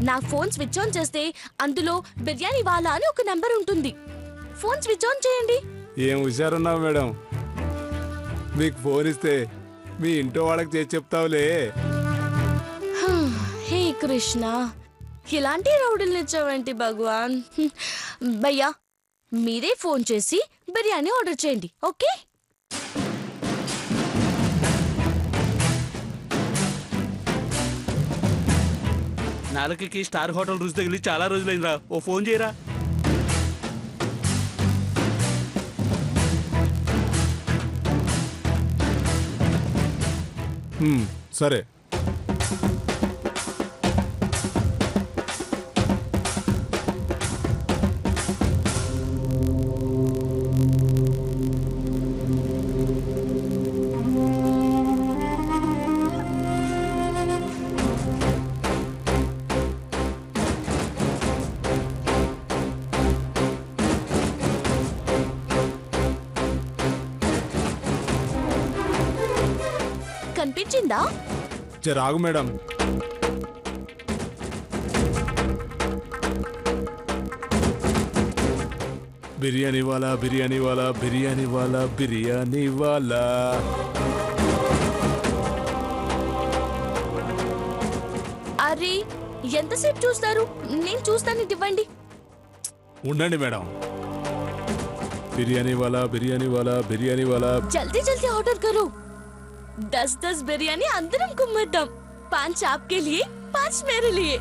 నా phone switch on చేస్తే అందులో బిర్యానీ వాలా అని ఒక నంబర్ ఉంటుంది. ఫోన్ స్విచ్ ఆన్ చేయండి. ఏం హుషారున్నావు మేడం. మీకు ఫోన్ ఇస్తే మీ ఇంట్లో వాళ్ళకి చేసి చెప్తావులే. హే కృష్ణ, ఇలాంటి రౌడీలు ఇచ్చావేంటి భగవాన్. భయ్యా మీరే ఫోన్ చేసి బిర్యానీ ఆర్డర్ చేయండి. ఓకే నాలుగుకి స్టార్ హోటల్ రుచి తగిలి చాలా రోజులైందిరా. ఓ ఫోన్ చేయరా. సరే. కనిపించిందా? రాగు మేడం. బిర్యానీ వాలా బిర్యానీ వాలా బిర్యానీ వాలా బిర్యానీ వాలా. అరే ఎంతసేపు చూస్తారు? నేను చూస్తాను, ఇవ్వండి. ఉండండి మేడం. బిర్యానీ వాలా బిర్యానీ వాలా బిర్యానీ వాలా. జల్దీ జల్దీ ఆర్డర్ కरो. 10-10 బిర్యానీ అందరం కుమ్మేద్దాం. 5 आपके लिए 5 मेरे लिए.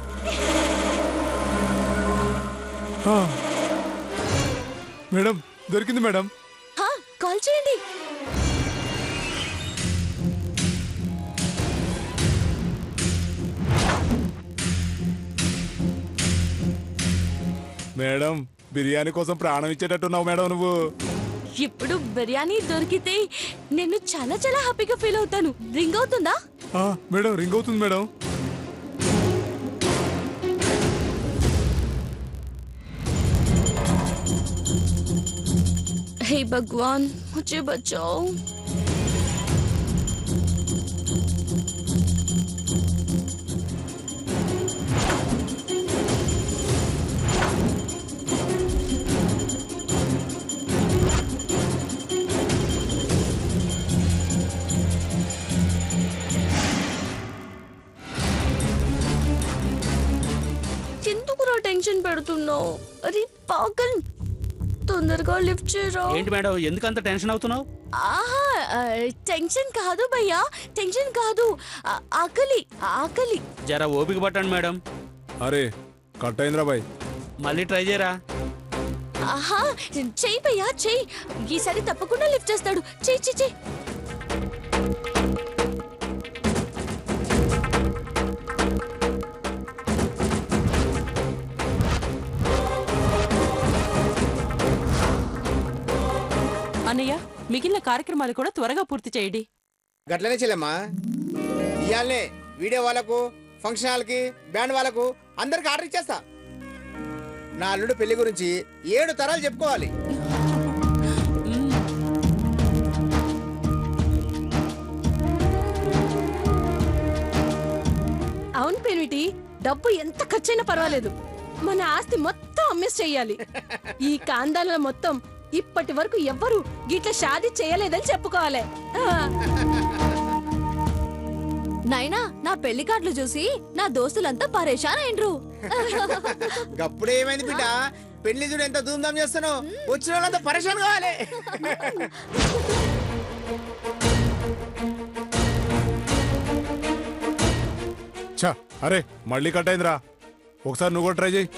మేడం దొరికింది మేడం. కాల్ చేయండి. మేడం బిర్యానీ కోసం ప్రాణం ఇచ్చేటట్టున్నావు మేడం నువ్వు. ఇప్పుడు బిర్యానీ దొరికితే నేను చాలా చాలా హ్యాపీగా ఫీల్ అవుతాను. రింగ్ అవుతుందా? మేడం రింగ్ అవుతుంది మేడం. हे भगवान मुझे बचाओ. ఎందుకురా టెన్షన్ పెడుతున్నావు? అరే పాగల్, తొందరగా లిఫ్ట్ చేయరా. ఏంటి మేడం ఎందుకంత టెన్షన్ అవుతున్నావు? టెన్షన్ కాదు భయ్యా, టెన్షన్ కాదు, ఆకలి ఆకలి. జరా ఓపిక పట్టండి మేడం. అరే కట్ అయిందిరా బాయ్. మళ్ళీ ట్రై చేయరా. చెయ్యి భయ్యా చెయ్యి. ఈసారి తప్పకుండా లిఫ్ట్ చేస్తాడు. చెయ్యి చెయ్యి చెయ్యి. అన్నయ్య మిగిలిన కార్యక్రమాలు కూడా త్వరగా పూర్తి చేయండి. గట్లనే చెల్లెమ్మా. ఇయాలనే వీడియో వాళ్ళకు, ఫంక్షన్ హాల్కి, బ్యాండ్ వాళ్ళకు అందరికి ఆర్డర్ ఇచ్చేస్తా. నా అల్లుడు పెళ్లి గురించి 7 తరాలు చెప్పుకోవాలి. అవును పెనిమిటి, డబ్బు ఎంత ఖర్చైనా పర్వాలేదు, మన ఆస్తి మొత్తం అమ్మేసి చెయ్యాలి. ఈ కాందాల మొత్తం ఇప్పటి వరకు ఎవ్వరు గిట్ల షాదీ చేయలేదని చెప్పుకోవాలి. నైనా నా పెళ్లి కార్డులు చూసి నా దోస్తులంతా పరేషాన్ అయిండ్రు. గప్పుడే ఏమైంది బిడ్డ, పెళ్లి చూడు ఎంత ధూమ్ధాం చేస్తానో, వచ్చిన వాళ్ళంతా పరేషాన్ కావాలి. అరే మళ్ళీ కట్ అయిందిరా. ఒకసారి నువ్వు కూడా ట్రై చేయి.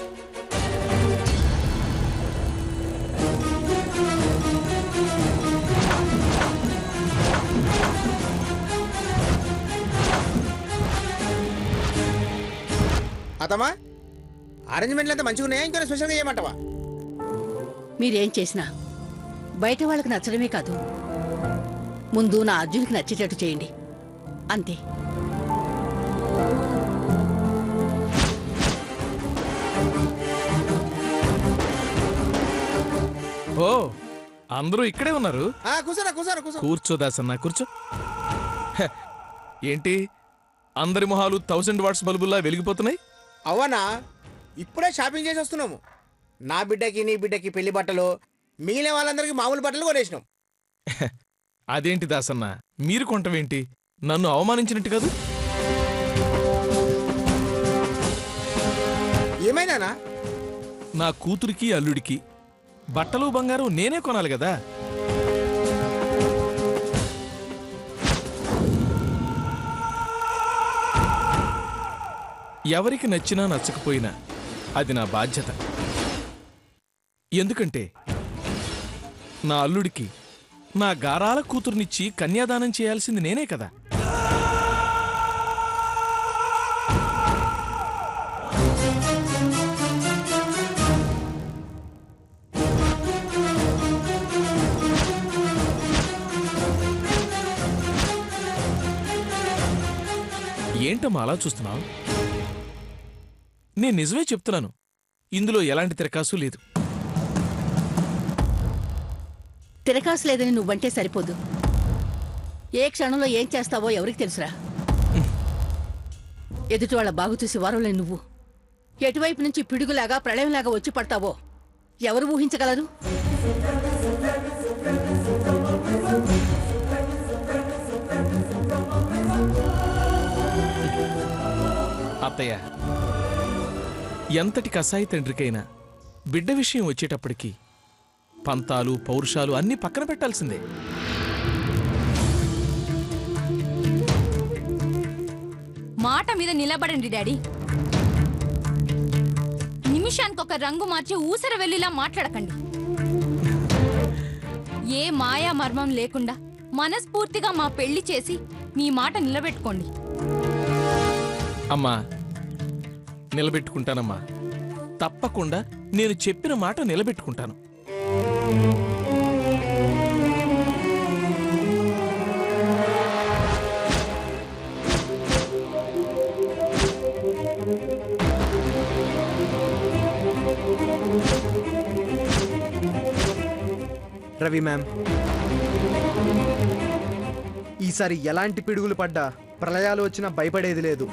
అతమా అరేంజ్మెంట్లు అంతా మంచిగా ఉన్నాయా, ఇంకా స్పెషల్గా చేయమంటావా? మీరేం చేసినా బయట వాళ్ళకి నచ్చడమే కాదు, ముందు నా అర్జున్కి నచ్చేటట్టు చేయండి అంతే. ఓ అందరూ ఇక్కడే ఉన్నారు. కూర్చోరా కూర్చోరా కూర్చో. కూర్చో దాసన్న కూర్చో. ఏంటి అందరి మొహాలు 1000 వాట్స్ బల్బుల్లా వెలిగిపోతున్నాయి? అవనా ఇప్పుడే షాపింగ్ చేసి వస్తున్నాము. నా బిడ్డకి నీ బిడ్డకి పెళ్లి బట్టలు, మిగిలిన వాళ్ళందరికీ మామూలు బట్టలు కొనేసినాం. అదేంటి దాసన్న, మీరు కొంటవేంటి? నన్ను అవమానించినట్టు కాదు. ఏమైనానా? నా కూతురికి అల్లుడికి బట్టలు బంగారం నేనే కొనాలి కదా. ఎవరికి నచ్చినా నచ్చకపోయినా అది నా బాధ్యత. ఎందుకంటే నా అల్లుడికి నా గారాల కూతుర్నిచ్చి కన్యాదానం చేయాల్సింది నేనే కదా. ఏంటమ్మా అలా చూస్తున్నావు? నేను నిజమే చెప్తున్నాను, ఇందులో ఎలాంటి తిరకాసు లేదు. తిరకాసు లేదని నువ్వంటే సరిపోదు. ఏ క్షణంలో ఏం చేస్తావో ఎవరికి తెలుసురా? ఎదుటి వాళ్ళ బాగు చూసి వారలేని నువ్వు ఎటువైపు నుంచి పిడుగులాగా ప్రళయంలాగా వచ్చి పడతావో ఎవరు ఊహించగలరు? అత్తయ్య, ఎంతటి కసాయి తండ్రికైనా బిడ్డ విషయం వచ్చేటప్పటికి పంతాలు పౌరుషాలు అన్నీ పక్కన పెట్టాల్సిందే. మాట మీద నిలబడండి డాడీ. నిమిషానికి ఒక రంగు మార్చి ఊసర వెల్లిలా మాట్లాడకండి. ఏ మాయా మర్మం లేకుండా మనస్ఫూర్తిగా మా పెళ్లి చేసి మీ మాట నిలబెట్టుకోండి. అమ్మా, నిలబెట్టుకుంటానమ్మా. తప్పకుండా నేను చెప్పిన మాట నిలబెట్టుకుంటాను. రవి మ్యామ్, ఈసారి ఎలాంటి పిడుగులు పడ్డా ప్రళయాలు వచ్చినా భయపడేది లేదు.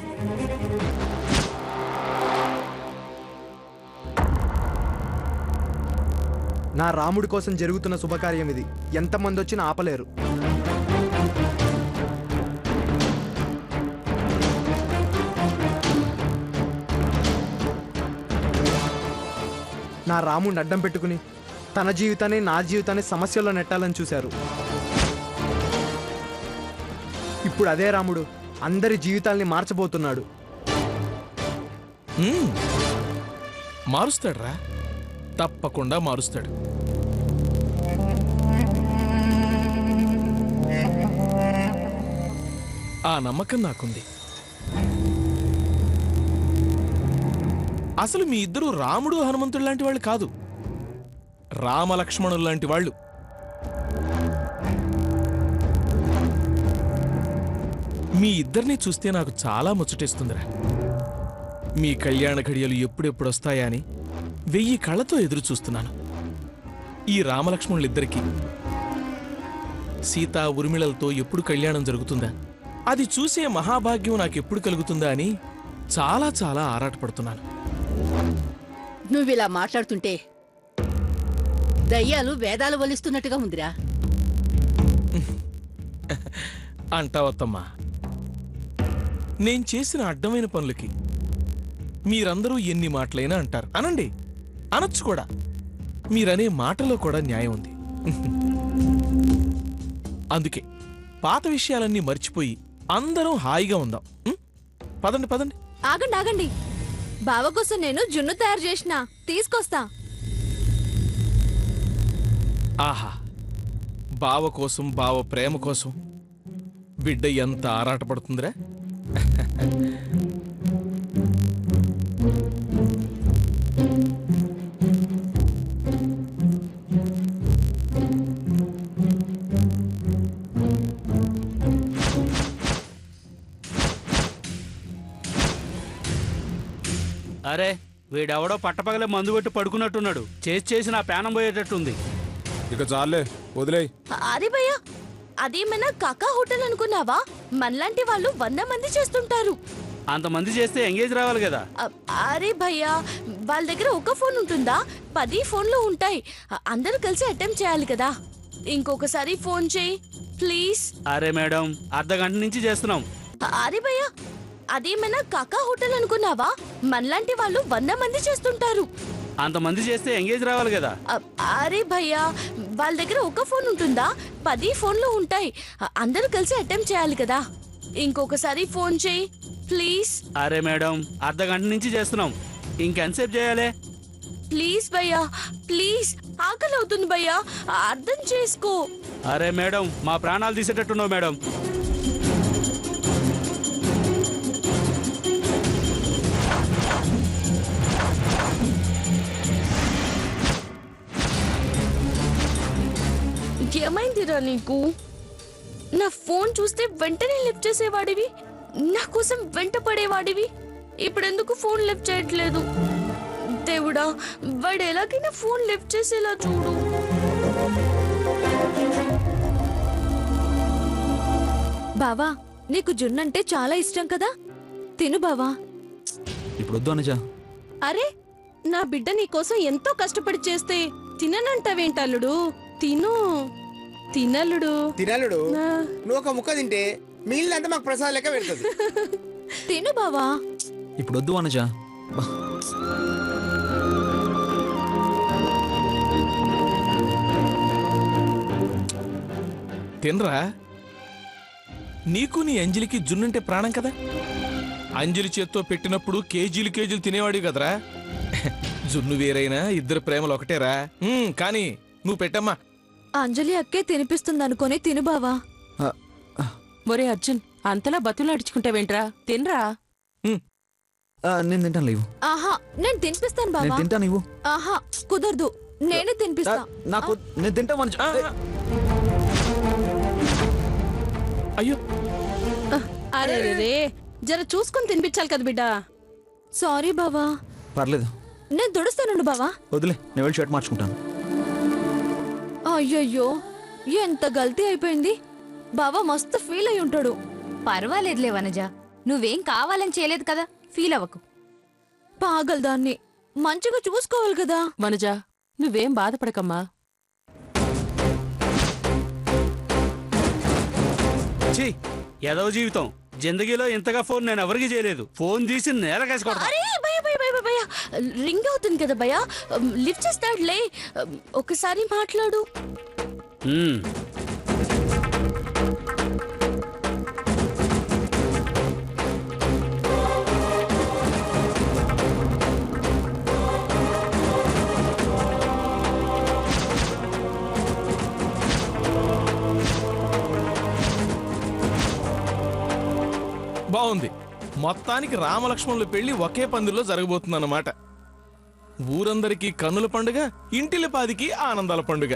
నా రాముడి కోసం జరుగుతున్న శుభకార్యం ఇది. ఎంతమంది వచ్చినా ఆపలేరు. నా రాముడిని అడ్డం పెట్టుకుని తన జీవితాన్ని నా జీవితాన్ని సమస్యల్లో నెట్టాలని చూశారు. ఇప్పుడు అదే రాముడు అందరి జీవితాల్ని మార్చబోతున్నాడు. మారుస్తాడురా, తప్పకుండా మారుస్తాడు. ఆ నమ్మకం నాకుంది. అసలు మీ ఇద్దరు రాముడు హనుమంతుడు లాంటి వాళ్ళు కాదు, రామలక్ష్మణులు లాంటి వాళ్ళు. మీ ఇద్దరిని చూస్తే నాకు చాలా ముచ్చటేస్తుందిరా. మీ కళ్యాణ ఘడియలు ఎప్పుడెప్పుడొస్తాయా అని 1000 కళ్ళతో ఎదురు చూస్తున్నాను. ఈ రామలక్ష్మణులిద్దరికీ సీతా ఉర్మిళలతో ఎప్పుడు కళ్యాణం జరుగుతుందా, అది చూసే మహాభాగ్యం నాకెప్పుడు కలుగుతుందా అని చాలా చాలా ఆరాటపడుతున్నాను. నువ్విలా మాట్లాడుతుంటే దయ్యాలు వేదాలు వలిస్తున్నట్టుగా ఉందిరా. అంటావత్తమ్మా, నేను చేసిన అడ్డమైన పనులకి మీరందరూ ఎన్ని మాటలైనా అంటారు. అనండి, అనొచ్చు కూడా. మీరనే మాటలో కూడా న్యాయం ఉంది. అందుకే పాత విషయాలన్నీ మర్చిపోయి అందరం హాయిగా ఉందాం. పదండి పదండి. ఆగండి ఆగండి, బావ కోసం నేను జున్ను తయారు చేసిన, తీసుకొస్తా. ఆహా, బావ కోసం, బావ ప్రేమ కోసం బిడ్డ ఎంత ఆరాటపడుతుందిరా. అరే, వీడెవడో పట్టపగలే మందు పెట్టి పడుకున్నట్టున్నాడు. చేసి నా ప్రాణం పోయేటట్టుంది. ఇక చాలే, వదిలేయ్. అరే భయ్యా, అదేమైనా కాకా హోటల్ అనుకున్నావా? మనలాంటి వాళ్ళు 100 మంది చేస్తుంటారు. అంతమంది చేస్తే ఎంగేజ్ రావాలి కదా. అరే భయ్యా, వాళ్ళ దగ్గర ఒక ఫోన్ ఉంటుందా? 10 ఫోన్లు ఉంటాయి. అందరూ కలిసి అటెంప్ట్ చేయాలి కదా. ఇంకొకసారి ఫోన్ చేయి ప్లీజ్. అరే మేడం, అర్ధగంట నుంచి చేస్తున్నాం. అరే భయ్యా, అదేమైనా కాకా హోటల్ అనుకున్నావా? మనలాంటి వాళ్ళు 100 మంది చేస్తుంటారు. అంతమంది చేస్తే ఎంగేజ్ రావాలి కదా. అరే భయ్యా, వాళ్ళ దగ్గర ఒక ఫోన్ ఉంటుందా? 10 ఫోన్లు ఉంటాయి. అందరూ కలిసి అటెంప్ట్ చేయాలి కదా. ఇంకొకసారి ఫోన్ చేయి ప్లీజ్. అరే మేడం, అర్ధగంట నుంచి చేస్తున్నాం. ఇంకెంతసేపు చేయాలి? ప్లీజ్ భయ్యా, ప్లీజ్. ఆకలి అవుతుంది భయ్యా, అర్థం చేసుకో. అరే మేడం, మా ప్రాణాలు తీసేటట్టున్నావు మేడం. ఏమైందిరా నీకు? నా ఫోన్ చూస్తే వెంటనే లిఫ్ట్ చేసేవాడివి, నా కోసం వెంట పడేవాడివి. ఇప్పుడెందుకు ఫోన్ లిఫ్ట్ చేయట్లేదు? దేవుడా, వాడు ఎలాగైనా ఫోన్ లిఫ్ట్ చేసేలా చూడు. బావా, నీకు జున్నంటే చాలా ఇష్టం కదా, తిను బావా. ఇప్పుడు వద్దు అనుజ. అరే, నా బిడ్డ నీకోసం ఎంతో కష్టపడి చేస్తే తిననంటావేంటల్లుడు? తిను, తినల్లుడు. తినలుడు, ఆ. నువ్వు ఒక ముక్క తింటే మిగిలినంతా మాకు ప్రసాదం లెక్క పెడుతుంది. తిను బావా. ఇప్పుడు వద్దు అనుజ. బా. తినరా, నీకు నీ అంజలికి జున్నంటే ప్రాణం కదా. అంజలి చేత్తో పెట్టినప్పుడు కేజీలు కేజీలు తినేవాడు కదరా. జున్ను వేరైనా ఇద్దరు ప్రేమలు ఒకటేరా. కానీ నువ్వు పెట్టమ్మా. అంజలి అక్కే తినిపిస్తుంది అనుకొని తిను బావా. ఒరే అర్జున్, అంతలా బతులాడించుకుంటావేంట్రా? తినరా. నేను తింటాను లేవు. ఆహా, నేను తినిపిస్తాను నేను బావా. తింటాను ఇవ్వు. ఆహా, కుదరదు, నేనే తినిపిస్తా. నాకు నేను తింటా అనుజ. అయ్యో, అరే రే, జర చూసుకొని తినిపించాలి కదా బిడ్డ. సారీ బావా. పర్లేదు, నేను దుడుస్తాను బావా. వదిలే, నేను వెళ్ళి షర్ట్ మార్చుకుంటాను. అయ్యయ్యో, ఎంత గల్తీ అయిపోయింది. బావా మస్తు ఫీల్ అయి ఉంటాడు. పర్వాలేదులే వనజ, నువ్వేం కావాలని చేయలేదు కదా, ఫీల్ అవ్వకు. పాగల్ దాన్ని మంచిగా చూసుకోవాలి కదా. వనజ, నువ్వేం బాధపడకమ్మా. ఛీ, ఎదవ జీవితం. జిందగీలో ఇంతగా ఫోన్ నేను ఎవరికి చేయలేదు. ఫోన్ తీసి నేల కేసి కొడతా. అరే భయ్యా, భయ్యా, భయ్యా, భయ్యా, రింగ్ అవుతుంది కదా భయ్యా, లిఫ్ట్ చేస్తాడులే. ఒకసారి మాట్లాడు. బాగుంది. మొత్తానికి రామలక్ష్మణుల పెళ్లి ఒకే పందిలో జరగబోతుందన్నమాట. ఊరందరికీ కన్నుల పండుగ, ఇంటిలిపాదికి ఆనందాల పండుగ.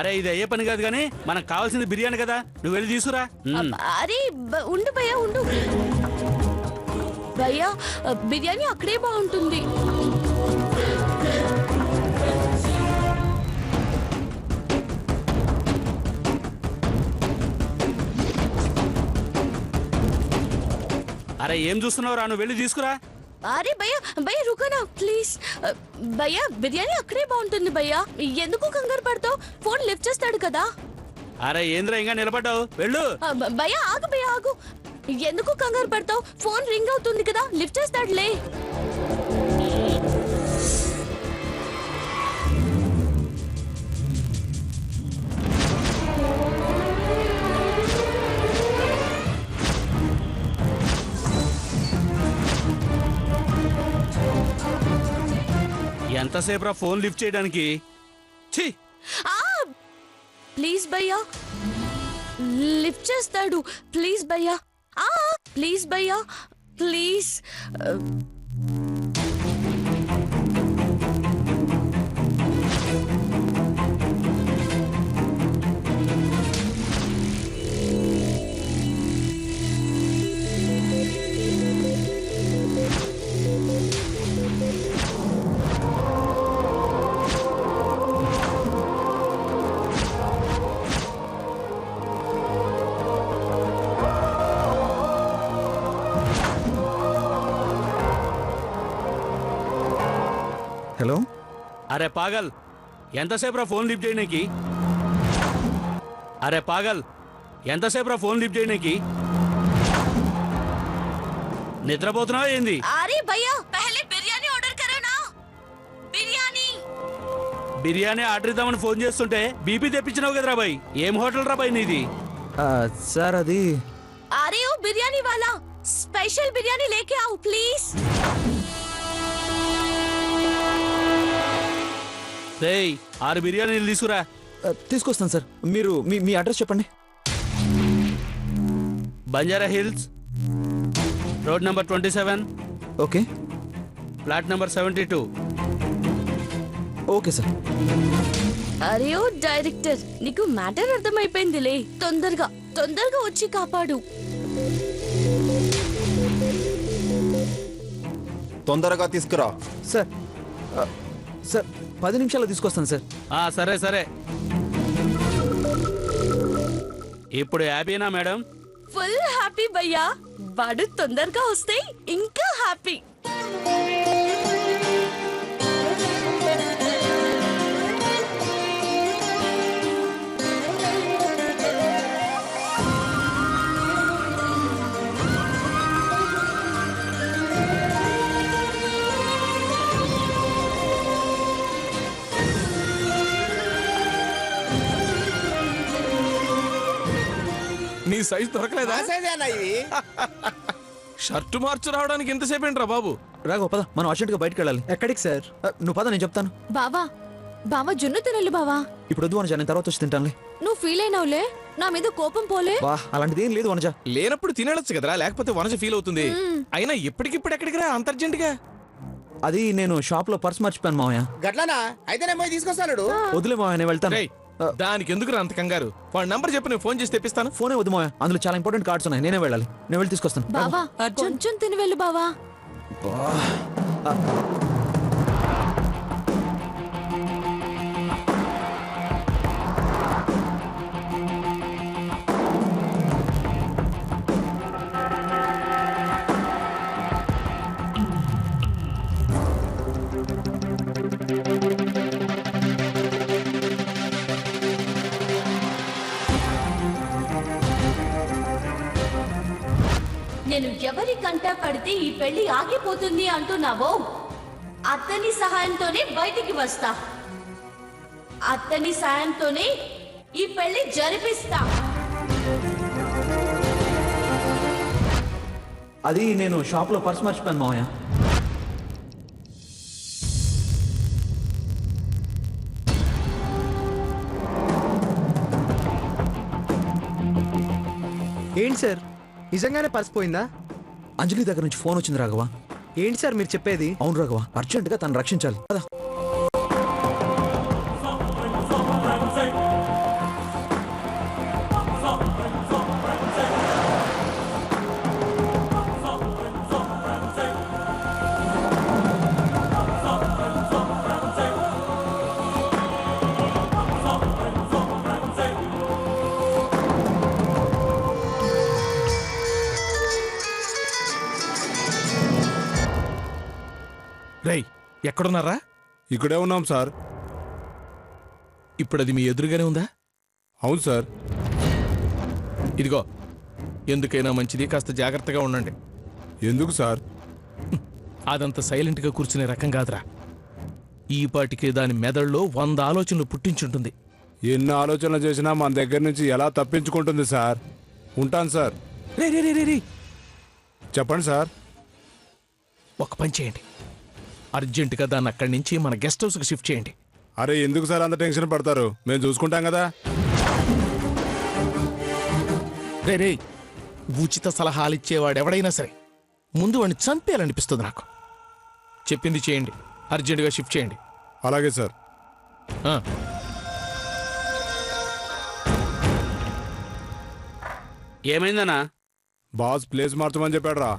అరే, ఇది అయ్యే పని కాదు కానీ మనకు కావాల్సింది బిర్యానీ కదా. నువ్వు వెళ్ళి తీసుకురా. అరే ఉండు భయ్యా, ఉండు భయ్యా, బిర్యానీ అక్కడే బాగుంటుంది. అరే, ఏం చూస్తున్నావురా, నువ్వు వెళ్ళి తీసుకురా. అరే భయ్యా, భయ్యా రుకనా ప్లీజ్. భయ్యా, బిర్యానీ అక్కడే బాగుంటుంది భయ్యా, ఎందుకు కంగారు పడతావు? ఫోన్ లిఫ్ట్ చేస్తాడు కదా. అరే ఏంద్రా ఇంకా నిలబడ్డావు, వెళ్ళు. భయ్యా ఆగు, భయ్యా ఆగు. ఎందుకు కంగారు పడతావు? ఫోన్ రింగ్ అవుతుంది కదా, లిఫ్ట్ చేస్తాడులే. ఎంతసేపు రా ఫోన్ లిఫ్ట్ చేయడానికి? ఛీ, ప్లీజ్ భయ్యా, లిఫ్ట్ చేస్తాడు. ప్లీజ్ భయ్యా, ప్లీజ్ భయ్యా, ప్లీజ్. హలో. అరే పాగల్, ఎంతసేపు రా ఫోన్ లిఫ్ట్ చేయడానికి? అరే పాగల్, ఎంతసేపు రా ఫోన్ లిఫ్ట్ చేయడానికి? నిద్రపోతున్నావా ఏంది? अरे भैया पहले बिरयानी ऑर्डर करो ना, बिरयानी। బిర్యానీ ఆర్డర్ ఇద్దామని ఫోన్ చేస్తుంటే బీపీ తెప్పించినావు కదరా బాయ్. ఏం హోటల్ రా బాయ్ నీది? సార్ అది अरे ओ बिरयानी वाला, स्पेशल बिरयानी लेके आओ प्लीज। రేయ్ 6 బిర్యానీలు తీసుకురా. తీసుకొస్తాను సార్. మీరు మీ అడ్రస్ చెప్పండి. Banjara hills, road number 27, okay. Flat number 72. Okay sir. అరే ఓ డైరెక్టర్, నీకు మ్యాటర్ అర్థమైపోయిందిలే. తొందరగా వచ్చి కాపాడు. తొందరగా తీసుకురా. సార్ సార్ 10 నిమిషాల్లో తీసుకొస్తాను సార్. సరే సరే. ఇప్పుడు హ్యాపీనా మేడం? ఫుల్ హ్యాపీ భయ్యా. వాడు తొందరగా వస్తే ఇంకా హ్యాపీ. నీ సైజ్ దొరకలేదా? ఇవి షర్టు మార్చు రావడానికి ఎంతసేపు ఏంట్రా బాబు? రాఘవ పద, మనం అర్జెంట్గా బయటకు వెళ్ళాలి. ఎక్కడికి సార్? నువ్వు పద, నేను చెప్తాను. బావా జున్ను తినలు బావా. ఇప్పుడు వద్దు వనజ, నేను తర్వాత వచ్చి తింటానులే. నువ్వు ఫీల్ అయినావులే, నా మీద కోపం పోలే. వా, అలాంటిది ఏం లేదు వనజ. లేనప్పుడు తినేయొచ్చు కదరా, లేకపోతే వనజ ఫీల్ అవుతుంది. అయినా ఎప్పటికిప్పుడు ఎక్కడికి రా అంత అర్జెంటుగా? అది నేను షాప్ లో పర్స్ మర్చిపోయాను మావయ్య. గట్లనా? అయితే నేను పోయి తీసుకొస్తాను. వదిలే మావయ్య, నేను వెళ్తాను. రేయ్, దానికి ఎందుకు అంత కంగారు? వాడి నంబర్ చెప్పి నేను ఫోన్ చేసి తెప్పిస్తాను. ఫోనే వద్దు మావయ్య, అందులో చాలా ఇంపార్టెంట్ కార్డ్స్ ఉన్నాయి. నేనే వెళ్ళాలి. నేను వెళ్ళి తీసుకొస్తాను. బావా కొంచెం తిని వెళ్ళు బావా. నేను ఎవరి కంట పడితే ఈ పెళ్లి ఆగిపోతుంది అంటున్నావో అతని సహాయంతోనే బయటికి వస్తా. అతని సహాయంతోనే ఈ పెళ్లి జరిపిస్తా. అది నేను షాప్ లో పర్స్ మర్చిపోయాను మావయ్య. ఏంటి సార్, నిజంగానే పర్స్ పోయిందా? అంజలి దగ్గర నుంచి ఫోన్ వచ్చింది రాఘవ. ఏంటి సార్ మీరు చెప్పేది? అవును రాఘవ, అర్జెంటుగా తను రక్షించాలి. పద. రేయ్, ఎక్కడున్నారా? ఇక్కడే ఉన్నాం సార్. ఇప్పుడు అది మీ ఎదురుగానే ఉందా? అవును సార్. ఇదిగో, ఎందుకైనా మంచిది, కాస్త జాగ్రత్తగా ఉండండి. ఎందుకు సార్? అదంత సైలెంట్గా కూర్చునే రకం కాదురా. ఈ పాటికి దాని మెదడులో 100 ఆలోచనలు పుట్టించుంటుంది. ఎన్ని ఆలోచనలు చేసినా మన దగ్గర నుంచి ఎలా తప్పించుకుంటుంది సార్. ఉంటాను సార్. రే రే రే రే చెప్పండి సార్. ఒక పని చేయండి, అర్జెంటుగా దాన్ని అక్కడి నుంచి మన గెస్ట్ హౌస్కి షిఫ్ట్ చేయండి. అరే ఎందుకు సార్ అంత టెన్షన్ పడతారు? మేము చూసుకుంటాం కదా. రే రే, ఉచిత సలహాలు ఇచ్చేవాడు ఎవడైనా సరే ముందు వాడిని చంపేయాలనిపిస్తుంది నాకు. చెప్పింది చేయండి, అర్జెంటుగా షిఫ్ట్ చేయండి. అలాగే సార్. ఏమైందన్నా? బాస్ ప్లేస్ మార్చమని చెప్పాడు రా.